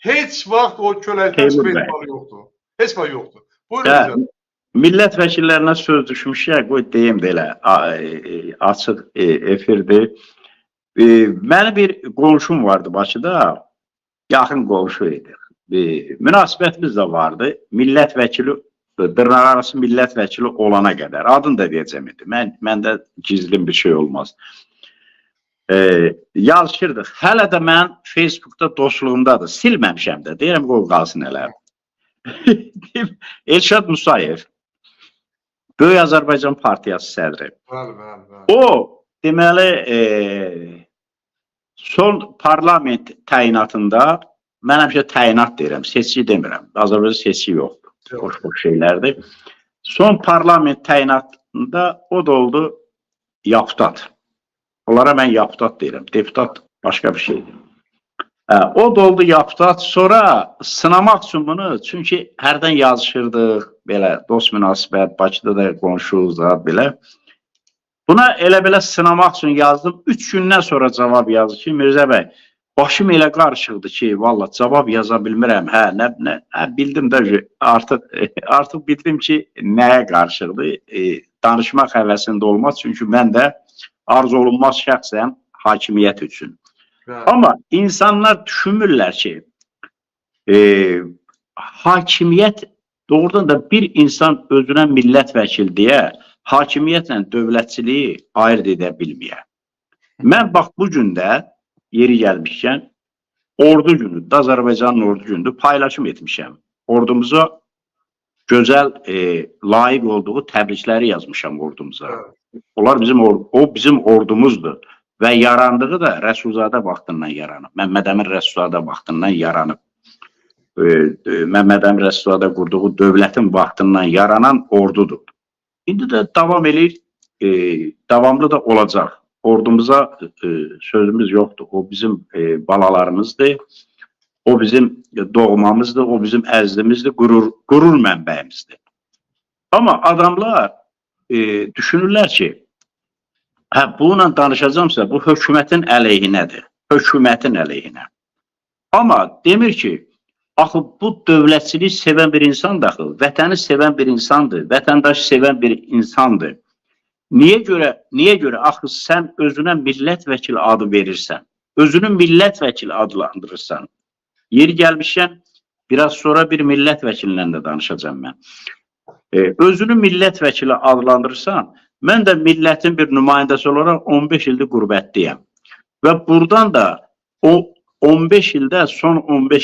heç vaxt o köləkdən çıxma ehtimalı yoxdur. Heç vaxt yoxdur. Buyurun bizə. Millət vəkillərinə söz düşmüşük, qoy deyim də elə açıq efirdir. Mənim bir qonşum vardı Bakıda, yaxın qonşu idi. Münasibətimiz də vardı. Millət vəkili, dırnaqarası millət vəkili olana qədər. Adını da deyəcəm idi. Məndə gizlin bir şey olmaz. Yazışırdıq. Hələ də mən Facebookda dostluğumdadır. Silməmişəm də. Deyirəm, qoy qalsın elə. Elşad Musayev, Böyük Azərbaycan Partiyası sədri. O, deməli, son parlament təyinatında, mən həmişə təyinat deyirəm, seçki demirəm. Azərbaycan seçki yoxdur. Boş şeylərdir. Son parlament təyinatında o da oldu yaputat. Onlara mən yaputat deyirəm. Deputat başqa bir şeydir. O da oldu yaputat. Sonra sınamaq üçün bunu, çünki hərdən yazışırdıq, belə dost münasibət, Bakıda da qonşuyuz da, belə. Buna elə-belə sınamaq üçün yazdım. 3 gündən sonra cavab yazdı ki, Mirzə bəy, başım elə qarışıqdı ki, valla cavab yaza bilmirəm. Bildim də, artıq bildim ki, nəyə qarışıqdı. Danışmaq həvəsində olmaz, çünki mən də arzu olunmaz şəxsən hakimiyyət üçün. Amma insanlar düşünmürlər ki, hakimiyyət doğrudan da bir insan özünə millət vəkil deyə hakimiyyətlə dövlətçiliyi ayırt edə bilməyə. Mən bax bu gündə yeri gəlmişkən ordu günü, Azərbaycanın ordu günüdür, paylaşım etmişəm. Ordumuza gözəl, layiq olduğu təbrikləri yazmışam ordumuza. Onlar bizim ordumuzdur. Və yarandığı da Rəsulzadə vaxtından yaranıb. Məmməd Əmin Rəsulzadə vaxtından yaranıb. Məmməd Əmin Rəsulzadə qurduğu dövlətin vaxtından yaranan ordudur. İndi də davam edir, davamlı da olacaq. Ordumuza sözümüz yoxdur. O bizim balalarımızdır. O bizim doğmamızdır. O bizim əzlimizdir. Qürur mənbəyimizdir. Amma adamlar düşünürlər ki, bununla danışacaqsa, bu hökumətin əleyhinədir. Hökumətin əleyhinə. Amma demir ki, axı bu dövlətçiliyi sevən bir insan daxil, vətəni sevən bir insandır, vətəndaşı sevən bir insandır. Niyə görə axı sən özünə millət vəkili adı verirsən, özünü millət vəkili adlandırırsan? Yeri gəlmişkən, biraz sonra bir millət vəkilindən də danışacağım mən. Özünü millət vəkili adlandırırsan, mən də millətin bir nümayəndəsi olaraq 15 ildir qürbətdəyəm. Və buradan da o 15 ildə, son 15